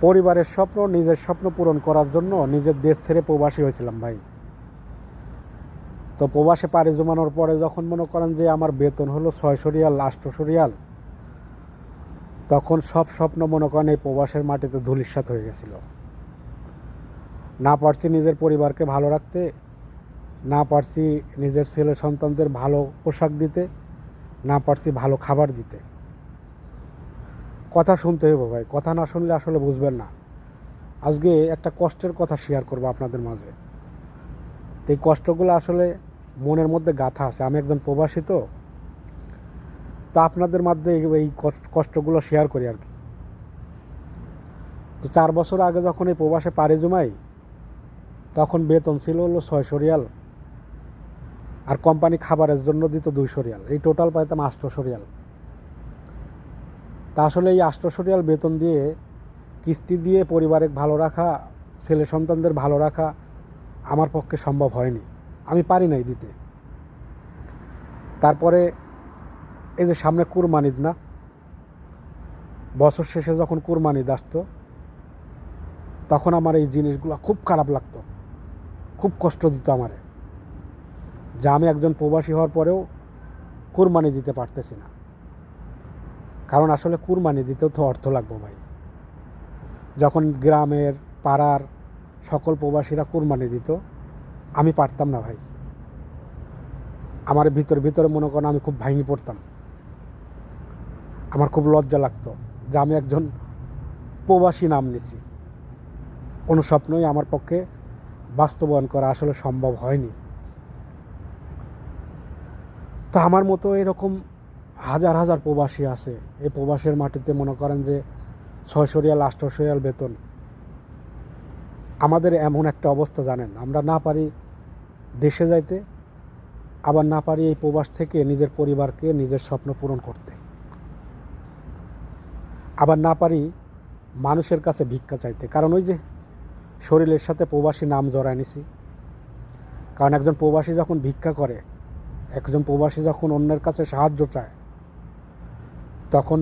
পরিবারের স্বপ্ন, নিজের স্বপ্ন পূরণ করার জন্য নিজের দেশ ছেড়ে প্রবাসী হয়েছিলাম ভাই। তো প্রবাসে পাড়ি জমানোর পরে যখন মনে করেন যে আমার বেতন হলো 600 রিয়াল, 800 রিয়াল, তখন সব স্বপ্ন মনে করেন এই প্রবাসের মাটিতে ধূলিসাৎ হয়ে গেছিল। না পারছি নিজের পরিবারকে ভালো রাখতে, না পারছি নিজের ছেলে সন্তানদের ভালো পোশাক দিতে, না পারছি ভালো খাবার দিতে। কথা শুনতে হবে ভাই, কথা না শুনলে আসলে বুঝবেন না। আজকে একটা কষ্টের কথা শেয়ার করবো আপনাদের মাঝে। তো এই কষ্টগুলো আসলে মনের মধ্যে গাঁথা আছে। আমি একজন প্রবাসী, তো আপনাদের মধ্যে এই কষ্টগুলো শেয়ার করি আর কি। তো 4 বছর আগে যখন এই প্রবাসে পাড়ি জমাই, তখন বেতন ছিল হলো 600 রিয়াল, আর কোম্পানি খাবারের জন্য দিত 200 রিয়াল। এই টোটাল পাইতাম 800 রিয়াল। তা আসলে এই 800 রিয়াল বেতন দিয়ে কিস্তি দিয়ে পরিবারে ভালো রাখা, ছেলে সন্তানদের ভালো রাখা আমার পক্ষে সম্ভব হয়নি। আমি পারি নাই দিতে। তারপরে এই যে সামনে কুরবানি ঈদ, না, বছর শেষে যখন কুরবানি ঈদ আসতো, তখন আমার এই জিনিসগুলো খুব খারাপ লাগতো, খুব কষ্ট দিত আমারে, যা আমি একজন প্রবাসী হওয়ার পরেও কুরবানি দিতে পারতেছি না। কারণ আসলে কুরবানি দিতেও তো অর্থ লাগবে ভাই। যখন গ্রামের পাড়ার সকল প্রবাসীরা কুরবানি দিত, আমি পারতাম না ভাই। আমার ভিতরে মনে করেন আমি খুব ভাঙি পড়তাম। আমার খুব লজ্জা লাগতো যে আমি একজন প্রবাসী নাম নিছি। কোনো স্বপ্নই আমার পক্ষে বাস্তবায়ন করা আসলে সম্ভব হয়নি। তো আমার মতো এরকম হাজার হাজার প্রবাসী আছে। এই প্রবাসের মাটিতে মনে করেন যে 600 রিয়াল, 800 রিয়াল বেতন। আমাদের এমন একটা অবস্থা জানেন, আমরা না পারি দেশে যাইতে, আবার না পারি এই প্রবাস থেকে নিজের পরিবারকে নিজের স্বপ্ন পূরণ করতে, আবার না পারি মানুষের কাছে ভিক্ষা চাইতে। কারণ ওই যে শরীরের সাথে প্রবাসী নাম জড়ায় নিছি। কারণ একজন প্রবাসী যখন ভিক্ষা করে, একজন প্রবাসী যখন অন্যের কাছে সাহায্য চায়, তখন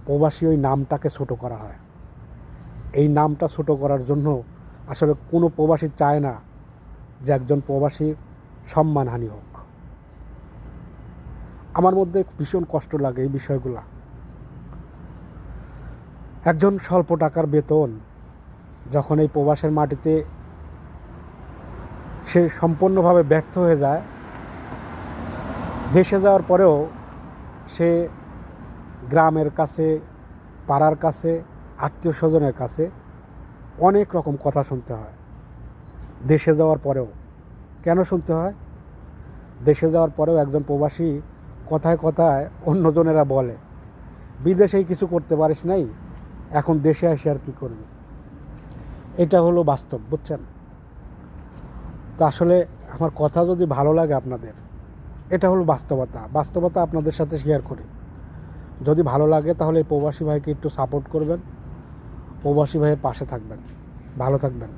প্রবাসী ওই নামটাকে ছোট করা হয়। এই নামটা ছোট করার জন্য আসলে কোনো প্রবাসী চায় না যে একজন প্রবাসীর সম্মানহানি হোক। আমার মধ্যে ভীষণ কষ্ট লাগে এই বিষয়গুলা। একজন স্বল্প টাকার বেতন যখন এই প্রবাসের মাটিতে সে সম্পূর্ণভাবে ব্যর্থ হয়ে যায়, দেশে যাওয়ার পরেও সে গ্রামের কাছে, পাড়ার কাছে, আত্মীয় স্বজনের কাছে অনেক রকম কথা শুনতে হয়। দেশে যাওয়ার পরেও কেন শুনতে হয়? দেশে যাওয়ার পরেও একজন প্রবাসী কথায় কথায় অন্যজনেরা বলে, বিদেশেই কিছু করতে পারিস নাই, এখন দেশে আসে আর কী করবি। এটা হলো বাস্তব, বুঝছেন? তো আসলে আমার কথা যদি ভালো লাগে আপনাদের, এটা হলো বাস্তবতা আপনাদের সাথে শেয়ার করি। যদি ভালো লাগে তাহলে এই প্রবাসী ভাইকে একটু সাপোর্ট করবেন, প্রবাসী ভাইয়ের পাশে থাকবেন। ভালো থাকবেন।